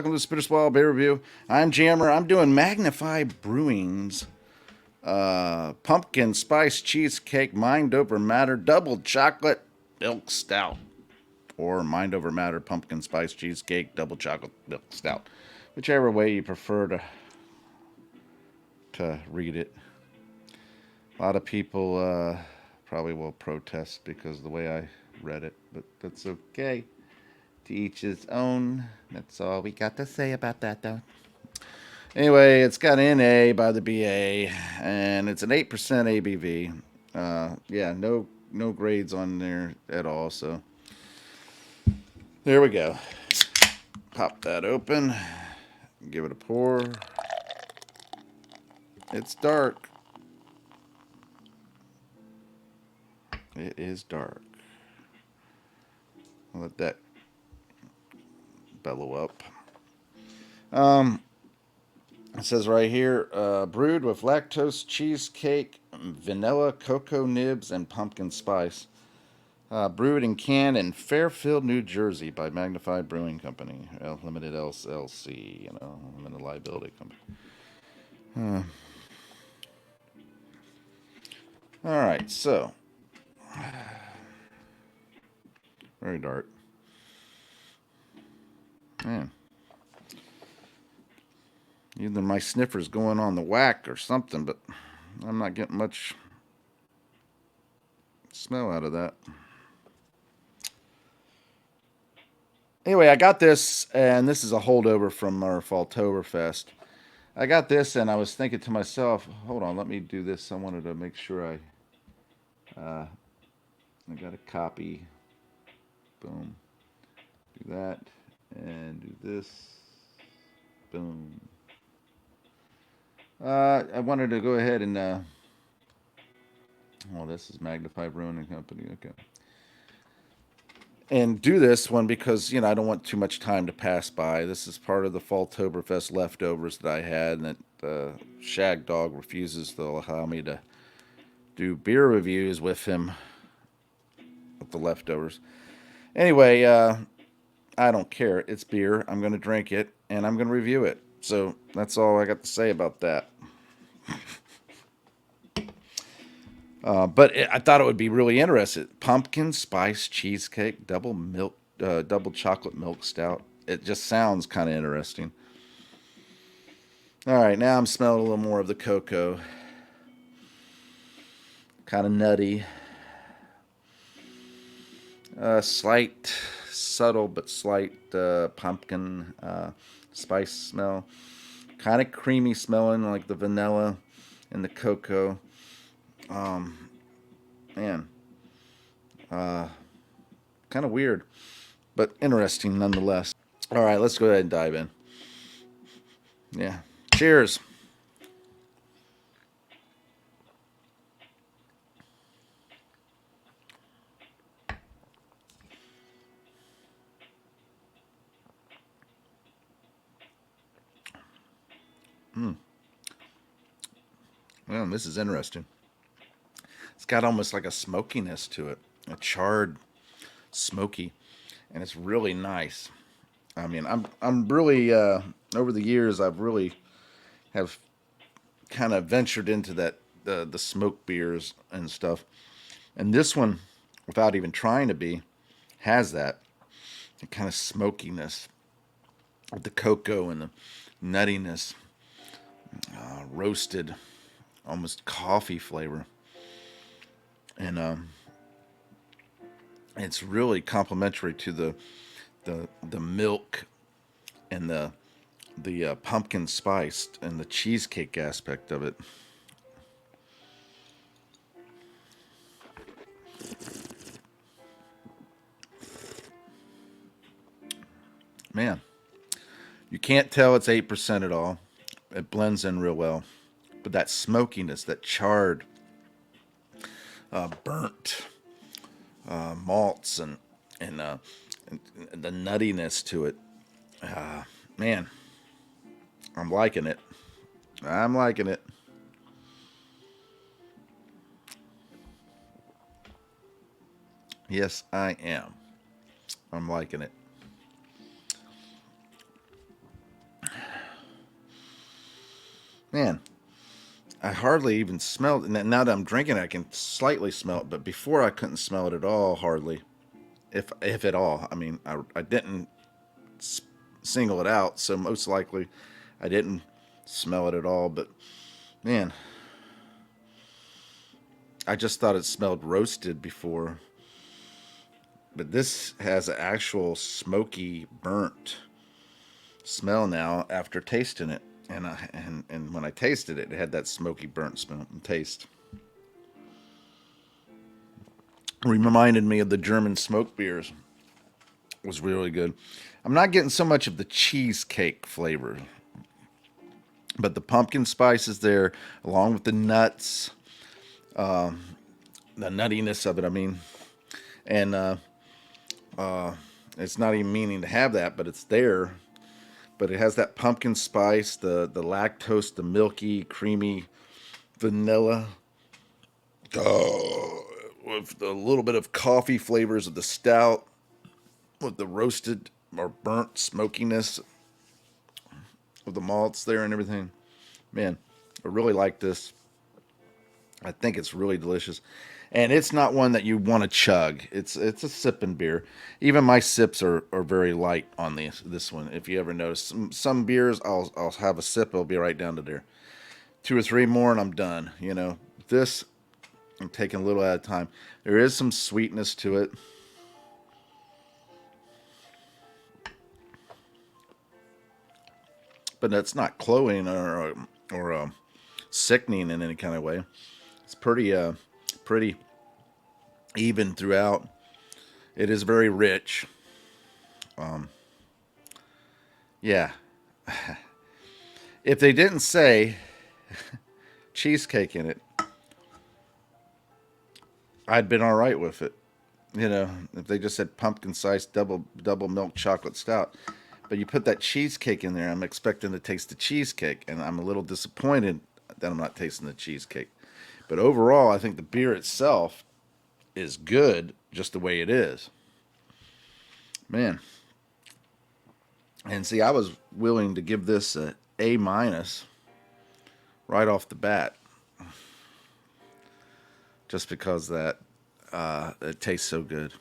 welcome to the Spitter Swallow Beer Review. I'm Jammer. I'm doing Magnify Brewing's Pumpkin Spice Cheesecake Mind Over Matter Double Chocolate Milk Stout. Or Mind Over Matter Pumpkin Spice Cheesecake Double Chocolate Milk Stout. Whichever way you prefer to read it. A lot of people probably will protest because of the way I read it, but that's okay. To each his own. That's all we got to say about that, though. Anyway, it's got an NA by the BA, and it's an 8% ABV. Yeah, no grades on there at all, so there we go. Pop that open. Give it a pour. It's dark. It is dark. I'll let that bellow up. It says right here, brewed with lactose cheesecake, vanilla, cocoa nibs, and pumpkin spice. Brewed and canned in Fairfield, New Jersey by Magnify Brewing Company, Limited LLC, limited liability company. All right, so very dark. Man. Either my sniffer's going on the whack or something, but I'm not getting much smell out of that. Anyway, I got this, and this is a holdover from our Falltoberfest. I got this, and I was thinking to myself, hold on, let me do this. I wanted to make sure I got a copy. Boom. Do that, and do this. Boom. I wanted to go ahead and, this is Magnify Brewing Company, okay. And do this one because, I don't want too much time to pass by. This is part of the Falltoberfest leftovers that I had, and that Shag Dog refuses to allow me to do beer reviews with him with the leftovers. Anyway, I don't care. It's beer. I'm going to drink it, and I'm going to review it. So that's all I got to say about that. But I thought it would be really interesting. Pumpkin spice cheesecake, double chocolate milk stout. It just sounds kind of interesting. All right, now I'm smelling a little more of the cocoa. Kind of nutty. Slight, subtle but slight pumpkin spice smell. Kind of creamy smelling, like the vanilla and the cocoa. Man, kind of weird, but interesting nonetheless. All right, let's go ahead and dive in. Yeah, cheers. Well, this is interesting. It's got almost like a smokiness to it, a charred, smoky, and it's really nice. I mean, I'm really over the years I've really have kind of ventured into that the smoke beers and stuff, and this one, without even trying to be, has that kind of smokiness with the cocoa and the nuttiness, roasted, almost coffee flavor, and it's really complementary to the milk and the pumpkin spiced and the cheesecake aspect of it. Man, you can't tell it's 8% at all. It blends in real well. But that smokiness, that charred, burnt malts and the nuttiness to it. Man, I'm liking it. I'm liking it. Yes, I am. I'm liking it. Man, I hardly even smell it. Now that I'm drinking it, I can slightly smell it, but before I couldn't smell it at all, hardly, if at all. I mean, I didn't single it out, so most likely I didn't smell it at all. But man, I just thought it smelled roasted before. But this has an actual smoky, burnt smell now after tasting it. And when I tasted it, it had that smoky, burnt smell and taste. Reminded me of the German smoke beers. It was really good. I'm not getting so much of the cheesecake flavor, but the pumpkin spice is there, along with the nuts, the nuttiness of it. I mean, and it's not even meaning to have that, but it's there. But it has that pumpkin spice, the lactose, the milky, creamy vanilla, with a little bit of coffee flavors of the stout, with the roasted or burnt smokiness of the malts there and everything. Man, I really like this. I think it's really delicious. And it's not one that you want to chug. It's a sipping beer. Even my sips are very light on this one. If you ever notice, some beers I'll have a sip, it'll be right down to there. Two or three more and I'm done. You know, this I'm taking a little at a time. There is some sweetness to it. But that's not cloying or sickening in any kind of way. It's pretty even throughout. It is very rich. Yeah. If they didn't say cheesecake in it, I'd been all right with it. You know, if they just said pumpkin spice double milk chocolate stout, but you put that cheesecake in there, I'm expecting to taste the cheesecake, and I'm a little disappointed that I'm not tasting the cheesecake. But overall, I think the beer itself is good just the way it is. Man, and see, I was willing to give this A minus right off the bat, just because that it tastes so good.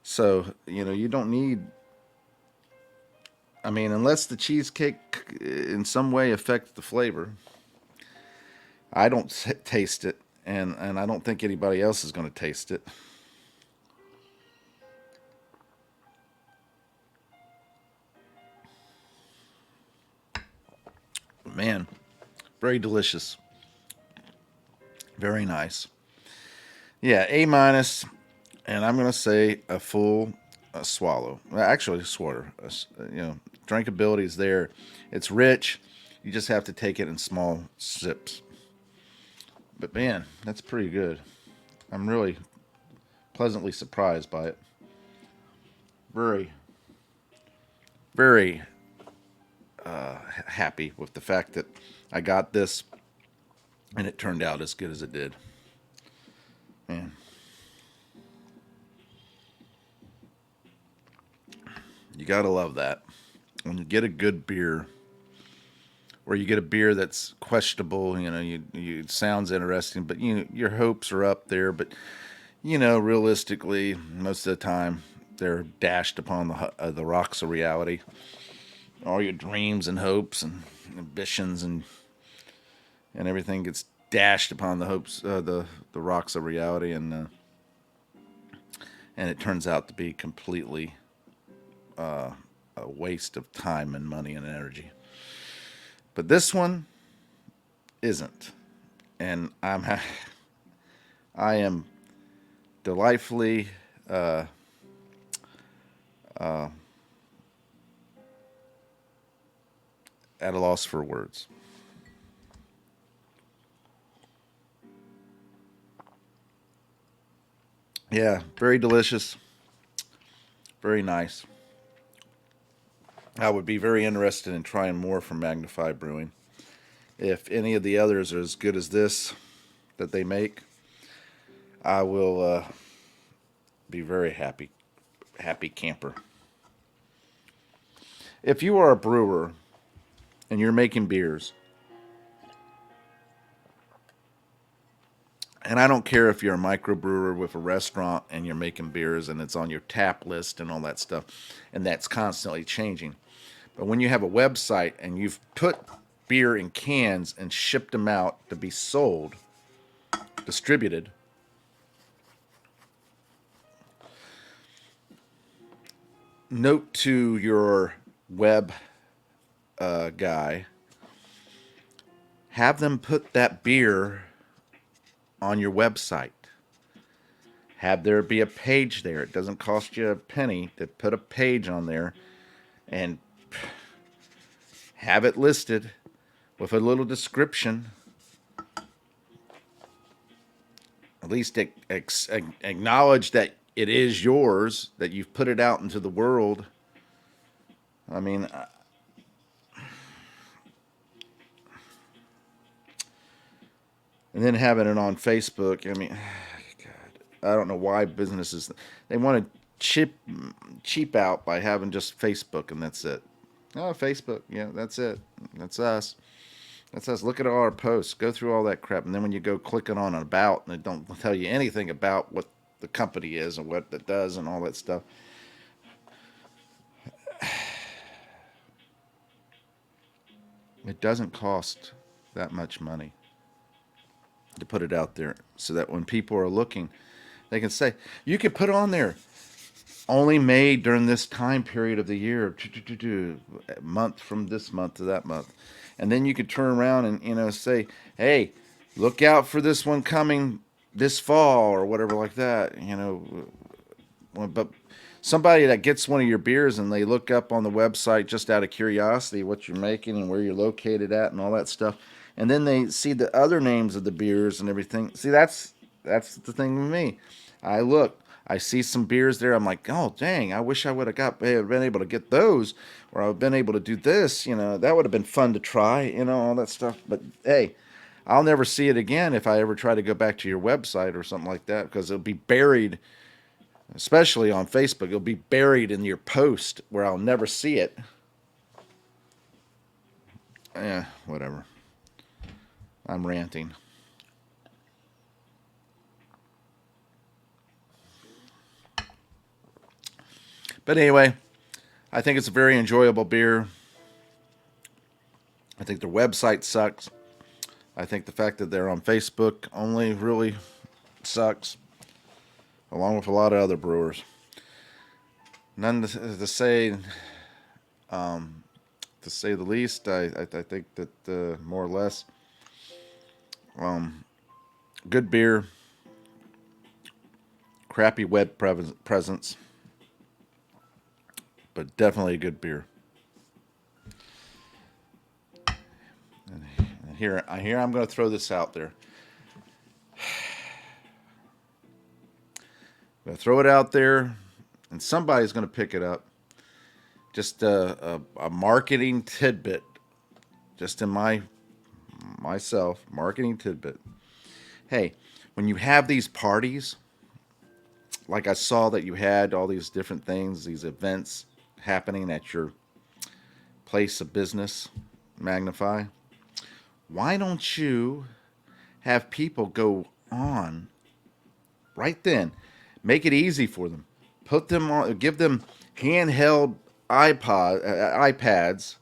So you know, you don't need. I mean, unless the cheesecake in some way affects the flavor, I don't taste it, and I don't think anybody else is going to taste it. Man, very delicious, very nice. Yeah, A minus, and I'm going to say a full swallow. Well, actually, a swatter. You know, drinkability is there. It's rich. You just have to take it in small sips. But man, that's pretty good. I'm really pleasantly surprised by it. Very, very happy with the fact that I got this and it turned out as good as it did. Man, you gotta love that. When you get a good beer, or you get a beer that's questionable, you know, you it sounds interesting, but your hopes are up there, but you know, realistically, most of the time they're dashed upon the rocks of reality. All your dreams and hopes and ambitions and everything gets dashed upon the hopes, the rocks of reality, and it turns out to be completely a waste of time and money and energy. But this one isn't, and I am delightfully at a loss for words. Yeah, very delicious, very nice. I would be very interested in trying more from Magnify Brewing. If any of the others are as good as this that they make, I will be very happy camper. If you are a brewer and you're making beers, And I don't care if you're a microbrewer with a restaurant and you're making beers and it's on your tap list and all that stuff, and that's constantly changing. But when you have a website and you've put beer in cans and shipped them out to be sold, distributed, note to your web guy, have them put that beer on your website. Have there be a page there. It doesn't cost you a penny to put a page on there and have it listed with a little description. At least acknowledge that it is yours, that you've put it out into the world. I mean, and then having it on Facebook. I mean, God, I don't know why businesses they want to cheap out by having just Facebook and that's it. Oh, Facebook, yeah, that's it. That's us. That's us. Look at all our posts. Go through all that crap, and then when you go clicking on about, and it don't tell you anything about what the company is and what it does and all that stuff. It doesn't cost that much money to put it out there so that when people are looking, they can say, you can put on there, only made during this time period of the year, month from this month to that month. And then you could turn around and, say, hey, look out for this one coming this fall or whatever like that, But somebody that gets one of your beers and they look up on the website just out of curiosity what you're making and where you're located at and all that stuff, and then they see the other names of the beers and everything. See, that's the thing with me. I look, I see some beers there. I'm like, oh dang, I wish I would have been able to get those, or I've been able to do this. That would have been fun to try. All that stuff. But hey, I'll never see it again if I ever try to go back to your website or something like that because it'll be buried, especially on Facebook. It'll be buried in your post where I'll never see it. Yeah, whatever. I'm ranting. But anyway, I think it's a very enjoyable beer. I think their website sucks. I think the fact that they're on Facebook only really sucks, along with a lot of other brewers. None to say, to say the least. I think that more or less, good beer, crappy web presence, but definitely a good beer. And here I'm going to throw this out there. I'm going to throw it out there, and somebody's going to pick it up. Just a marketing tidbit, just in myself, marketing tidbit. Hey, when you have these parties, like I saw that you had all these different things, these events happening at your place of business, Magnify, why don't you have people go on right then? Make it easy for them. Put them on, give them handheld iPads,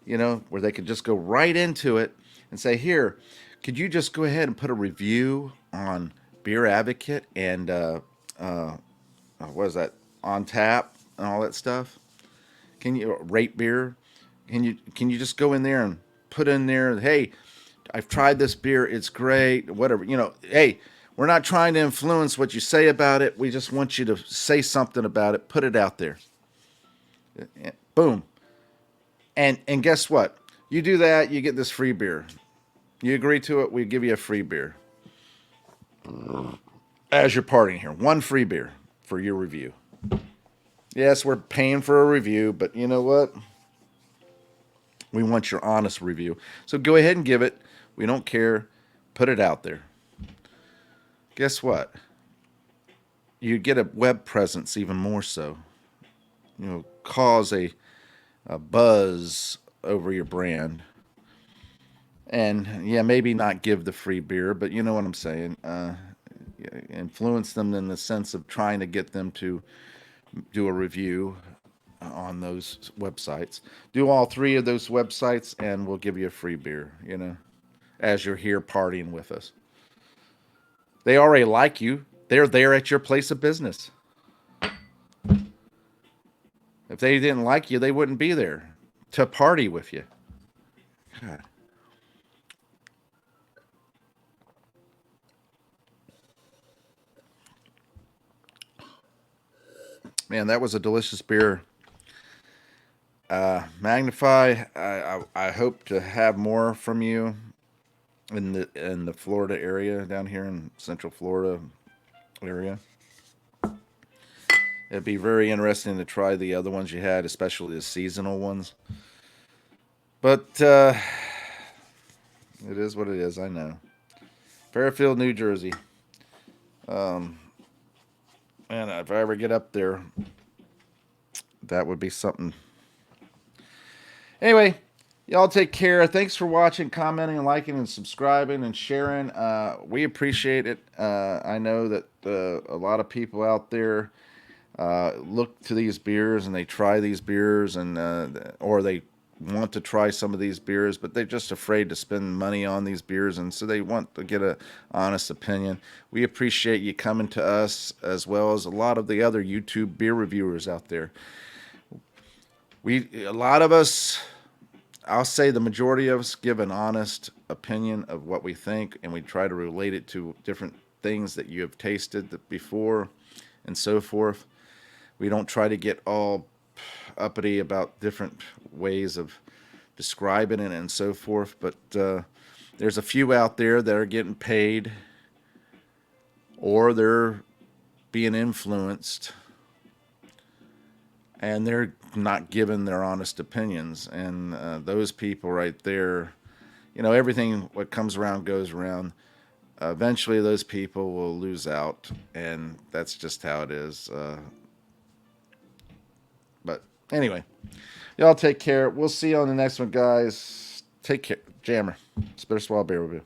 where they could just go right into it and say, here, could you just go ahead and put a review on Beer Advocate and what is that, on tap and all that stuff? Can you rate beer? Can you just go in there and put in there, hey, I've tried this beer, it's great, whatever. Hey, we're not trying to influence what you say about it. We just want you to say something about it. Put it out there. Boom. And guess what? You do that, you get this free beer. You agree to it, we give you a free beer. As you're partying here, one free beer for your review. Yes, we're paying for a review, but you know what? We want your honest review. So go ahead and give it. We don't care. Put it out there. Guess what? You get a web presence even more so. Cause a buzz over your brand. And yeah, maybe not give the free beer, but you know what I'm saying. Influence them in the sense of trying to get them to do a review on those websites. Do all three of those websites, and we'll give you a free beer. As you're here partying with us. They already like you. They're there at your place of business. If they didn't like you, they wouldn't be there to party with you. God. Man, that was a delicious beer. Magnify. I hope to have more from you in the Florida area down here in Central Florida area. It'd be very interesting to try the other ones you had, especially the seasonal ones. But it is what it is. I know. Fairfield, New Jersey. Um, and if I ever get up there, that would be something. Anyway, y'all take care. Thanks for watching, commenting, and liking, and subscribing, and sharing. We appreciate it. I know that a lot of people out there look to these beers and they try these beers, and or they want to try some of these beers, but they're just afraid to spend money on these beers, and so they want to get a honest opinion. We appreciate you coming to us, as well as a lot of the other YouTube beer reviewers out there. A lot of us, I'll say the majority of us, give an honest opinion of what we think, and we try to relate it to different things that you have tasted before and so forth. We don't try to get all uppity about different ways of describing it and so forth, but there's a few out there that are getting paid, or they're being influenced, and they're not giving their honest opinions. And those people right there, everything what comes around goes around. Eventually, those people will lose out, and that's just how it is. But anyway, y'all take care. We'll see you on the next one, guys. Take care. Jammer. Spitter Swallow Beer Review.